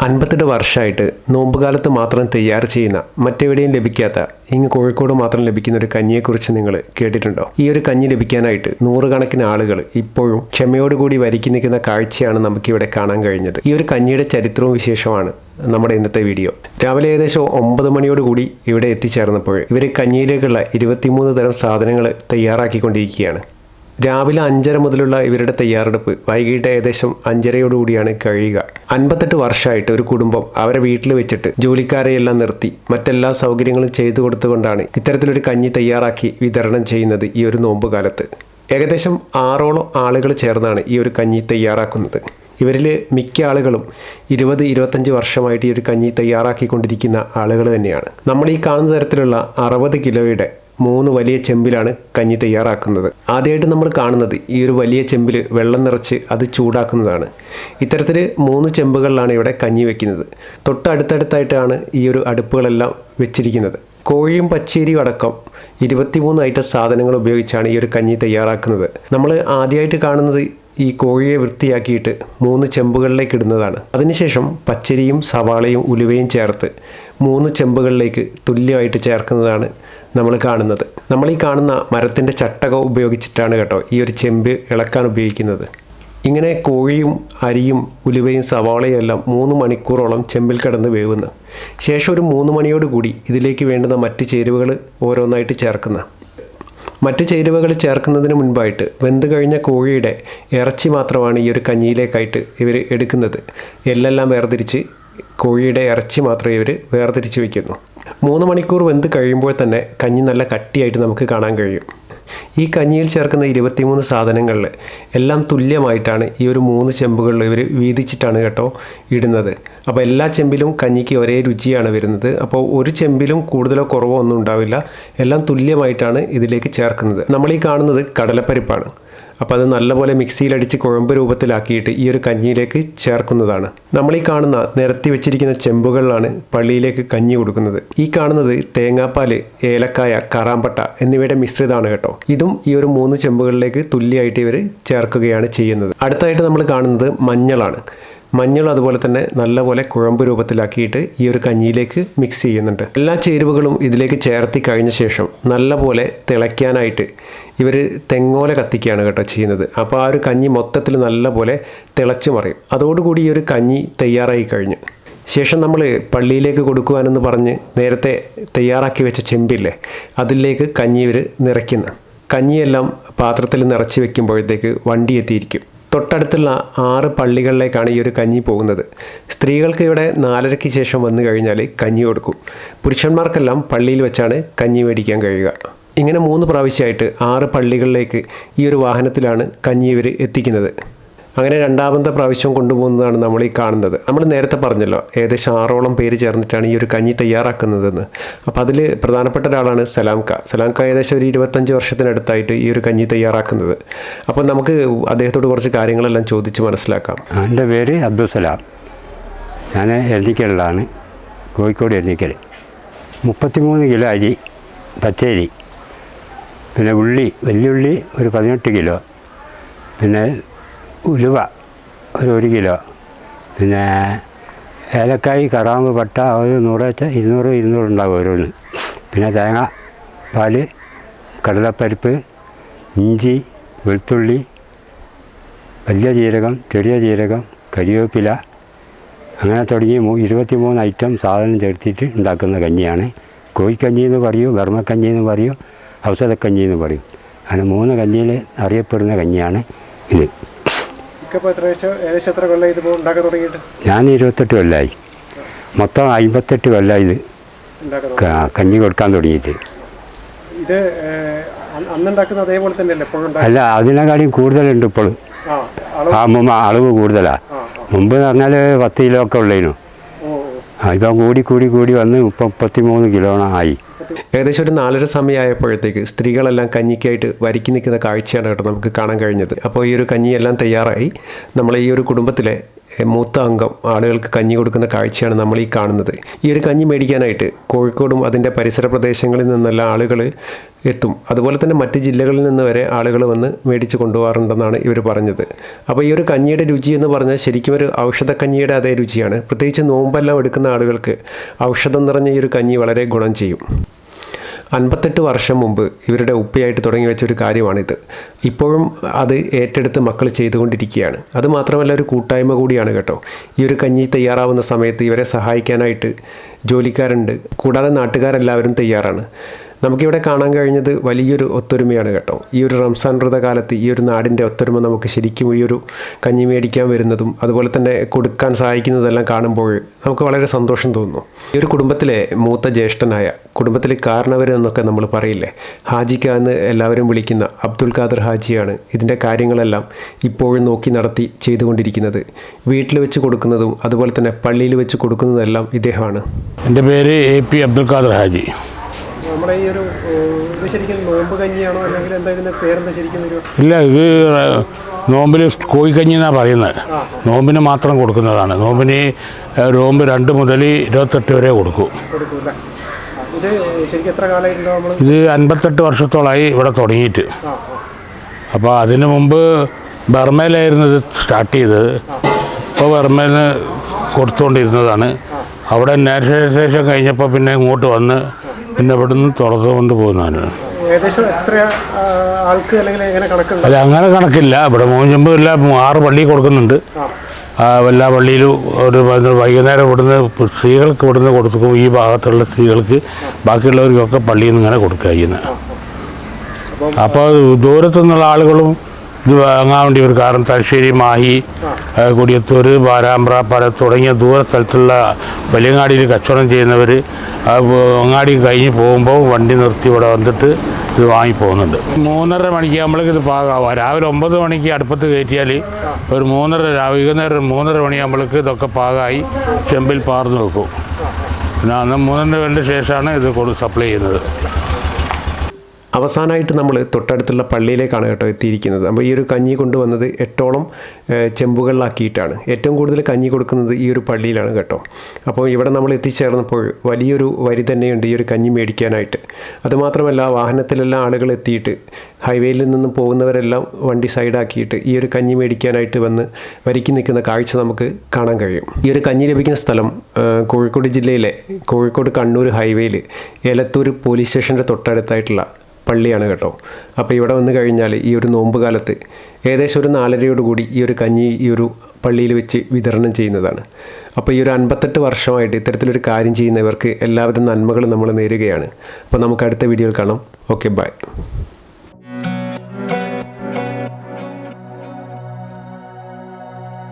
58 വർഷമായിട്ട് നോമ്പുകാലത്ത് മാത്രം തയ്യാർ ചെയ്യുന്ന മറ്റെവിടെയും ലഭിക്കാത്ത ഇങ്ങ് കോഴിക്കോട് മാത്രം ലഭിക്കുന്ന ഒരു കഞ്ഞിയെക്കുറിച്ച് നിങ്ങൾ കേട്ടിട്ടുണ്ടോ? ഈ ഒരു കഞ്ഞി ലഭിക്കാനായിട്ട് നൂറുകണക്കിന് ആളുകൾ ഇപ്പോഴും ക്ഷമയോടുകൂടി വരിക്കി നിൽക്കുന്ന കാഴ്ചയാണ് നമുക്കിവിടെ കാണാൻ കഴിഞ്ഞത്. ഈ ഒരു കഞ്ഞിയുടെ ചരിത്രവും വിശേഷമാണ് നമ്മുടെ ഇന്നത്തെ വീഡിയോ. രാവിലെ ഏകദേശം 9 മണിയോടുകൂടി ഇവിടെ എത്തിച്ചേർന്നപ്പോൾ ഇവർ കഞ്ഞിയിലേക്കുള്ള 23 തരം സാധനങ്ങൾ തയ്യാറാക്കിക്കൊണ്ടിരിക്കുകയാണ്. രാവിലെ 5:30 മുതലുള്ള ഇവരുടെ തയ്യാറെടുപ്പ് വൈകിട്ട് ഏകദേശം 5:30 കഴിയുക. 58 വർഷമായിട്ട് ഒരു കുടുംബം അവരെ വീട്ടിൽ വെച്ചിട്ട് ജോലിക്കാരെയെല്ലാം നിർത്തി മറ്റെല്ലാ സൗകര്യങ്ങളും ചെയ്തു കൊടുത്തുകൊണ്ടാണ് ഇത്തരത്തിലൊരു കഞ്ഞി തയ്യാറാക്കി വിതരണം ചെയ്യുന്നത് ഈ ഒരു നോമ്പ് കാലത്ത്. ഏകദേശം 6ഓളം ആളുകൾ ചേർന്നാണ് ഈ ഒരു കഞ്ഞി തയ്യാറാക്കുന്നത്. ഇവരിൽ മിക്ക ആളുകളും 20-25 വർഷമായിട്ട് ഈ ഒരു കഞ്ഞി തയ്യാറാക്കിക്കൊണ്ടിരിക്കുന്ന ആളുകൾ തന്നെയാണ്. നമ്മൾ ഈ കാണുന്ന തരത്തിലുള്ള 60 കിലോയുടെ 3 വലിയ ചെമ്പിലാണ് കഞ്ഞി തയ്യാറാക്കുന്നത്. ആദ്യമായിട്ട് നമ്മൾ കാണുന്നത് ഈ ഒരു വലിയ ചെമ്പിൽ വെള്ളം നിറച്ച് അത് ചൂടാക്കുന്നതാണ്. ഇത്തരത്തിൽ 3 ചെമ്പുകളിലാണ് ഇവിടെ കഞ്ഞി വെക്കുന്നത്. തൊട്ടടുത്തടുത്തായിട്ടാണ് ഈ ഒരു അടുപ്പുകളെല്ലാം വെച്ചിരിക്കുന്നത്. കോഴിയും പച്ചരിയും അടക്കം 23 ഐറ്റം സാധനങ്ങൾ ഉപയോഗിച്ചാണ് ഈ ഒരു കഞ്ഞി തയ്യാറാക്കുന്നത്. നമ്മൾ ആദ്യമായിട്ട് കാണുന്നത് ഈ കോഴിയെ വൃത്തിയാക്കിയിട്ട് 3 ചെമ്പുകളിലേക്ക് ഇടുന്നതാണ്. അതിനുശേഷം പച്ചരിയും സവാളയും ഉലുവയും ചേർത്ത് 3 ചെമ്പുകളിലേക്ക് തുല്യമായിട്ട് ചേർക്കുന്നതാണ് നമ്മൾ കാണുന്നത്. നമ്മൾ ഈ കാണുന്ന മരത്തിൻ്റെ ചട്ടകം ഉപയോഗിച്ചിട്ടാണ് കേട്ടോ ഈ ഒരു ചെമ്പ് ഇളക്കാൻ ഉപയോഗിക്കുന്നത്. ഇങ്ങനെ കോഴിയും അരിയും ഉലുവയും സവാളയും എല്ലാം 3 മണിക്കൂറോളം ചെമ്പിൽ കിടന്ന് വേവുന്നു. ശേഷം ഒരു 3 മണിയോടുകൂടി ഇതിലേക്ക് വേണ്ടുന്ന മറ്റ് ചേരുവകൾ ഓരോന്നായിട്ട് ചേർക്കുന്ന. മറ്റ് ചേരുവകൾ ചേർക്കുന്നതിന് മുൻപായിട്ട് വെന്ത് കഴിഞ്ഞ കോഴിയുടെ ഇറച്ചി മാത്രമാണ് ഈ ഒരു കഞ്ഞിയിലേക്കായിട്ട് ഇവർ എടുക്കുന്നത്. എല്ലെല്ലാം വേർതിരിച്ച് കോഴിയുടെ ഇറച്ചി മാത്രമേ ഇവർ വേർതിരിച്ച് വയ്ക്കുന്നു. 3 മണിക്കൂർ വെന്ത് കഴിയുമ്പോൾ തന്നെ കഞ്ഞി നല്ല കട്ടിയായിട്ട് നമുക്ക് കാണാൻ കഴിയും. ഈ കഞ്ഞിയിൽ ചേർക്കുന്ന 23 സാധനങ്ങളിൽ എല്ലാം തുല്യമായിട്ടാണ് ഈ ഒരു 3 ചെമ്പുകളിൽ ഇവർ വീതിച്ചിട്ടാണ് കേട്ടോ ഇടുന്നത്. അപ്പോൾ എല്ലാ ചെമ്പിലും കഞ്ഞിക്ക് ഒരേ രുചിയാണ് വരുന്നത്. അപ്പോൾ ഒരു ചെമ്പിലും കൂടുതലോ കുറവോ ഒന്നും ഉണ്ടാവില്ല. എല്ലാം തുല്യമായിട്ടാണ് ഇതിലേക്ക് ചേർക്കുന്നത്. നമ്മൾ ഈ കാണുന്നത് കടലപ്പരിപ്പാണ്. അപ്പോൾ അത് നല്ലപോലെ മിക്സിയിലടിച്ച് കുഴമ്പ് രൂപത്തിലാക്കിയിട്ട് ഈ ഒരു കഞ്ഞിയിലേക്ക് ചേർക്കുന്നതാണ്. നമ്മൾ ഈ കാണുന്ന നിരത്തി വെച്ചിരിക്കുന്ന ചെമ്പുകളിലാണ് പള്ളിയിലേക്ക് കഞ്ഞി കൊടുക്കുന്നത്. ഈ കാണുന്നത് തേങ്ങാപ്പാൽ, ഏലക്കായ, കറാമ്പട്ട എന്നിവയുടെ മിശ്രിതമാണ് കേട്ടോ. ഇതും ഈ ഒരു 3 ചെമ്പുകളിലേക്ക് തുല്യമായിട്ട് ഇവർ ചേർക്കുകയാണ് ചെയ്യുന്നത്. അടുത്തായിട്ട് നമ്മൾ കാണുന്നത് മഞ്ഞളാണ്. മഞ്ഞൾ അതുപോലെ തന്നെ നല്ലപോലെ കുഴമ്പ് രൂപത്തിലാക്കിയിട്ട് ഈ ഒരു കഞ്ഞിയിലേക്ക് മിക്സ് ചെയ്യുന്നുണ്ട്. എല്ലാ ചേരുവകളും ഇതിലേക്ക് ചേർത്തി കഴിഞ്ഞ ശേഷം നല്ലപോലെ തിളയ്ക്കാനായിട്ട് ഇവർ തെങ്ങോല കത്തിക്കുകയാണ് കേട്ടോ ചെയ്യുന്നത്. അപ്പോൾ ആ ഒരു കഞ്ഞി മൊത്തത്തിൽ നല്ലപോലെ തിളച്ചു മറിയും. അതോടുകൂടി ഈ ഒരു കഞ്ഞി തയ്യാറായി കഴിഞ്ഞു. ശേഷം നമ്മൾ പള്ളിയിലേക്ക് കൊടുക്കുവാനെന്ന് പറഞ്ഞ് നേരത്തെ തയ്യാറാക്കി വെച്ച ചെമ്പില്ലേ അതിലേക്ക് കഞ്ഞി ഇവർ നിറയ്ക്കുന്നു. കഞ്ഞിയെല്ലാം പാത്രത്തിൽ നിറച്ച് വെക്കുമ്പോഴത്തേക്ക് വണ്ടി എത്തിയിരിക്കും. തൊട്ടടുത്തുള്ള 6 പള്ളികളിലേക്കാണ് ഈ ഒരു കഞ്ഞി പോകുന്നത്. സ്ത്രീകൾക്ക് ഇവിടെ 4:30 ശേഷം വന്നു കഴിഞ്ഞാൽ കഞ്ഞി കൊടുക്കും. പുരുഷന്മാർക്കെല്ലാം പള്ളിയിൽ വെച്ചാണ് കഞ്ഞി മേടിക്കാൻ കഴിയുക. ഇങ്ങനെ 3 പ്രാവശ്യമായിട്ട് 6 പള്ളികളിലേക്ക് ഈ ഒരു വാഹനത്തിലാണ് കഞ്ഞി ഇവർ എത്തിക്കുന്നത്. അങ്ങനെ 2ാമത്തെ പ്രാവശ്യം കൊണ്ടുപോകുന്നതാണ് നമ്മൾ ഈ കാണുന്നത്. നമ്മൾ നേരത്തെ പറഞ്ഞല്ലോ ഏകദേശം 6ഓളം പേര് ചേർന്നിട്ടാണ് ഈ ഒരു കഞ്ഞി തയ്യാറാക്കുന്നതെന്ന്. അപ്പോൾ അതിൽ പ്രധാനപ്പെട്ട ഒരാളാണ് സലാംക്ക ഏകദേശം ഒരു 25 വർഷത്തിനടുത്തായിട്ട് ഈ ഒരു കഞ്ഞി തയ്യാറാക്കുന്നത്. അപ്പോൾ നമുക്ക് അദ്ദേഹത്തോട് കുറച്ച് കാര്യങ്ങളെല്ലാം ചോദിച്ച് മനസ്സിലാക്കാം. എൻ്റെ പേര് അബ്ദുസലാം. ഞാൻ എഴുതിക്കലാണ്, കോഴിക്കോട് എഴുതിക്കൽ. 33 കിലോ അരി, പച്ചരി, പിന്നെ ഉള്ളി, വലിയുള്ളി ഒരു 18 കിലോ, പിന്നെ ഉലുവ ഒരു 1 കിലോ, പിന്നെ ഏലക്കായ്, കറാമ്പ്, പട്ട ഒരു 100 ഉണ്ടാകും ഓരോന്ന്. പിന്നെ തേങ്ങ, പാല്, കടലപ്പരിപ്പ്, ഇഞ്ചി, വെളുത്തുള്ളി, വലിയ ജീരകം, ചെറിയ ജീരകം, കരിവേപ്പില, അങ്ങനെ തുടങ്ങി 23 ഐറ്റം സാധനം ചേർത്തിട്ട് ഉണ്ടാക്കുന്ന കഞ്ഞിയാണ്. കോഴിക്കഞ്ഞി എന്ന് പറയും, ബർമ്മക്കഞ്ഞി എന്ന് പറയും, ഔഷധക്കഞ്ഞി എന്ന് പറയും. അങ്ങനെ 3 കഞ്ഞിയിൽ അറിയപ്പെടുന്ന കഞ്ഞിയാണ് ഇത്. ഞാൻ 28 കൊല്ലമായി. മൊത്തം 58 കൊല്ലമായി ഇത് കഞ്ഞി കൊടുക്കാൻ തുടങ്ങിയിട്ട്. അല്ല, അതിനെക്കാളും കൂടുതലുണ്ട് ഇപ്പോൾ. അളവ് കൂടുതലാണ്. മുമ്പ് എന്ന് പറഞ്ഞാൽ 10 കിലോ ഒക്കെ ഉള്ളതിനു. ഇപ്പം കൂടി വന്ന് 33 കിലോ ആയി. ഏകദേശം ഒരു 4:30 സമയമായപ്പോഴത്തേക്ക് സ്ത്രീകളെല്ലാം കഞ്ഞിക്കായിട്ട് വരിക്കി നിൽക്കുന്ന കാഴ്ചയാണ് കേട്ടോ നമുക്ക് കാണാൻ കഴിഞ്ഞത്. അപ്പോൾ ഈ ഒരു കഞ്ഞിയെല്ലാം തയ്യാറായി. നമ്മൾ ഈ ഒരു കുടുംബത്തിലെ മൂത്ത അംഗം ആളുകൾക്ക് കഞ്ഞി കൊടുക്കുന്ന കാഴ്ചയാണ് നമ്മൾ ഈ കാണുന്നത്. ഈ ഒരു കഞ്ഞി മേടിക്കാനായിട്ട് കോഴിക്കോടും അതിൻ്റെ പരിസര പ്രദേശങ്ങളിൽ നിന്നെല്ലാം ആളുകൾ എത്തും. അതുപോലെ തന്നെ മറ്റ് ജില്ലകളിൽ നിന്ന് വരെ ആളുകൾ വന്ന് മേടിച്ച് കൊണ്ടുപോകാറുണ്ടെന്നാണ് ഇവർ പറഞ്ഞത്. അപ്പോൾ ഈ ഒരു കഞ്ഞിയുടെ രുചി എന്ന് പറഞ്ഞാൽ ശരിക്കും ഒരു ഔഷധക്കഞ്ഞിയുടെ അതേ രുചിയാണ്. പ്രത്യേകിച്ച് നോമ്പെല്ലാം എടുക്കുന്ന ആളുകൾക്ക് ഔഷധം നിറഞ്ഞ ഈ ഒരു കഞ്ഞി വളരെ ഗുണം ചെയ്യും. 58 വർഷം മുമ്പ് ഇവരുടെ ഉപ്പയായിട്ട് തുടങ്ങി വെച്ചൊരു കാര്യമാണിത്. ഇപ്പോഴും അത് ഏറ്റെടുത്ത് മക്കൾ ചെയ്തുകൊണ്ടിരിക്കുകയാണ്. അതുമാത്രമല്ല ഒരു കൂട്ടായ്മ കൂടിയാണ് കേട്ടോ. ഈ ഒരു കഞ്ഞി തയ്യാറാവുന്ന സമയത്ത് ഇവരെ സഹായിക്കാനായിട്ട് ജോലിക്കാരുണ്ട്, കൂടാതെ നാട്ടുകാരെല്ലാവരും തയ്യാറാണ്. നമുക്കിവിടെ കാണാൻ കഴിഞ്ഞത് വലിയൊരു ഒത്തൊരുമയാണ് കേട്ടോ. ഈ ഒരു റംസാൻ വ്രതകാലത്ത് ഈ ഒരു നാടിൻ്റെ ഒത്തൊരുമ നമുക്ക് ശരിക്കും ഈ ഒരു കഞ്ഞി മേടിക്കാൻ വരുന്നതും അതുപോലെ തന്നെ കൊടുക്കാൻ സഹായിക്കുന്നതെല്ലാം കാണുമ്പോൾ നമുക്ക് വളരെ സന്തോഷം തോന്നുന്നു. ഈ ഒരു കുടുംബത്തിലെ മൂത്ത ജ്യേഷ്ഠനായ, കുടുംബത്തിലെ കാരണവരെന്നൊക്കെ നമ്മൾ പറയില്ലേ, ഹാജിക്ക എന്ന് എല്ലാവരും വിളിക്കുന്ന അബ്ദുൽ ഖാദർ ഹാജിയാണ് ഇതിൻ്റെ കാര്യങ്ങളെല്ലാം ഇപ്പോഴും നോക്കി നടത്തി ചെയ്തുകൊണ്ടിരിക്കുന്നത്. വീട്ടിൽ വെച്ച് കൊടുക്കുന്നതും അതുപോലെ തന്നെ പള്ളിയിൽ വെച്ച് കൊടുക്കുന്നതെല്ലാം ഇദ്ദേഹമാണ്. എൻ്റെ പേര് AP അബ്ദുൽ ഖാദർ ഹാജി. നമ്മുടെ ഈ ഒരു ഇത് ശരിക്കും നോമ്പ് കഞ്ഞിയാണോ അല്ലെങ്കിൽ എന്താ ഇതിൻ്റെ പേരെന്താ ശരിക്കും? ഇല്ല, ഇത് നോമ്പിൽ കോഴിക്കഞ്ഞി എന്നാണ് പറയുന്നത്. നോമ്പിന് മാത്രം കൊടുക്കുന്നതാണ്. നോമ്പ് 2 മുതൽ 28 വരെ കൊടുക്കും. ഇത് ശരിക്കും എത്ര കാലമായിട്ടുണ്ടോ നമ്മൾ? ഇത് 58 വർഷത്തോളമായി ഇവിടെ തുടങ്ങിയിട്ട്. അപ്പോൾ അതിന് മുമ്പ് ബർമയിലായിരുന്നു ഇത് സ്റ്റാർട്ട് ചെയ്തത്. ഇപ്പോൾ ബർമയിൽ കൊടുത്തുകൊണ്ടിരുന്നതാണ്. അവിടെ നാഷണലൈസേഷൻ കഴിഞ്ഞപ്പോൾ പിന്നെ ഇങ്ങോട്ട് വന്ന് പിന്നെ ഇവിടെ നിന്ന് തുറന്നുകൊണ്ട് പോകുന്നതാണ്. അല്ല, അങ്ങനെ കണക്കില്ല. ഇവിടെ 6 പള്ളി കൊടുക്കുന്നുണ്ട്. എല്ലാ പള്ളിയിലും ഒരു വൈകുന്നേരം ഇവിടുന്ന് സ്ത്രീകൾക്ക് ഇവിടുന്ന് കൊടുക്കും. ഈ ഭാഗത്തുള്ള സ്ത്രീകൾക്ക്, ബാക്കിയുള്ളവർക്കൊക്കെ പള്ളിയിൽ നിന്ന് ഇങ്ങനെ കൊടുക്കുക ചെയ്യുന്നത്. അപ്പോൾ ദൂരത്തു നിന്നുള്ള ആളുകളും ഇത് വാങ്ങാൻ വേണ്ടി വരും. കാരണം തലശ്ശേരി, മാഹി, കൊടിയത്തൂർ, ബാരാമ്പ്ര, തുടങ്ങിയ ദൂര സ്ഥലത്തുള്ള വലിയങ്ങാടിയിൽ കച്ചവടം ചെയ്യുന്നവർ അങ്ങാടി കഴിഞ്ഞ് പോകുമ്പോൾ വണ്ടി നിർത്തി ഇവിടെ വന്നിട്ട് ഇത് വാങ്ങി പോകുന്നുണ്ട്. 3:30 മണിക്ക് നമ്മൾക്ക് ഇത് പാകാവും. രാവിലെ 9 മണിക്ക് അടുപ്പത്ത് കയറ്റിയാൽ ഒരു 3:30 വൈകുന്നേരം 3:30 മണിയാകുമ്പോഴേക്ക് ഇതൊക്കെ പാകമായി ചെമ്പിൽ പാർന്ന് വെക്കും. പിന്നെ അന്ന് 3:30 ശേഷമാണ് ഇത് സപ്ലൈ ചെയ്യുന്നത്. അവസാനമായിട്ട് നമ്മൾ തൊട്ടടുത്തുള്ള പള്ളിയിലേക്കാണ് കേട്ടോ എത്തിയിരിക്കുന്നത്. അപ്പോൾ ഈ ഒരു കഞ്ഞി കൊണ്ടുവന്നത് 8ഓളം ചെമ്പുകളിലാക്കിയിട്ടാണ്. ഏറ്റവും കൂടുതൽ കഞ്ഞി കൊടുക്കുന്നത് ഈ ഒരു പള്ളിയിലാണ് കേട്ടോ. അപ്പോൾ ഇവിടെ നമ്മൾ എത്തിച്ചേർന്നപ്പോൾ വലിയൊരു വരി തന്നെയുണ്ട് ഈ ഒരു കഞ്ഞി മേടിക്കാനായിട്ട്. അതുമാത്രമല്ല, വാഹനത്തിലെല്ലാം ആളുകൾ എത്തിയിട്ട് ഹൈവേയിൽ നിന്ന് പോകുന്നവരെല്ലാം വണ്ടി സൈഡാക്കിയിട്ട് ഈ ഒരു കഞ്ഞി മേടിക്കാനായിട്ട് വന്ന് വരിക്ക് നിൽക്കുന്ന കാഴ്ച നമുക്ക് കാണാൻ കഴിയും. ഈ ഒരു കഞ്ഞി ലഭിക്കുന്ന സ്ഥലം കോഴിക്കോട് ജില്ലയിലെ കോഴിക്കോട് കണ്ണൂർ ഹൈവേയിൽ എലത്തൂർ പോലീസ് സ്റ്റേഷൻ്റെ തൊട്ടടുത്തായിട്ടുള്ള പള്ളിയാണ് കേട്ടോ. അപ്പോൾ ഇവിടെ വന്നു കഴിഞ്ഞാൽ ഈ ഒരു നോമ്പ് കാലത്ത് ഏകദേശം ഒരു 4:30 ഈ ഒരു കഞ്ഞി ഈ ഒരു പള്ളിയിൽ വെച്ച് വിതരണം ചെയ്യുന്നതാണ്. അപ്പോൾ ഈ ഒരു 58 വർഷമായിട്ട് ഇത്തരത്തിലൊരു കാര്യം ചെയ്യുന്നവർക്ക് എല്ലാവിധ നന്മകളും നമ്മൾ നേരുകയാണ്. അപ്പോൾ നമുക്ക് അടുത്ത വീഡിയോയിൽ കാണാം. Okay, by.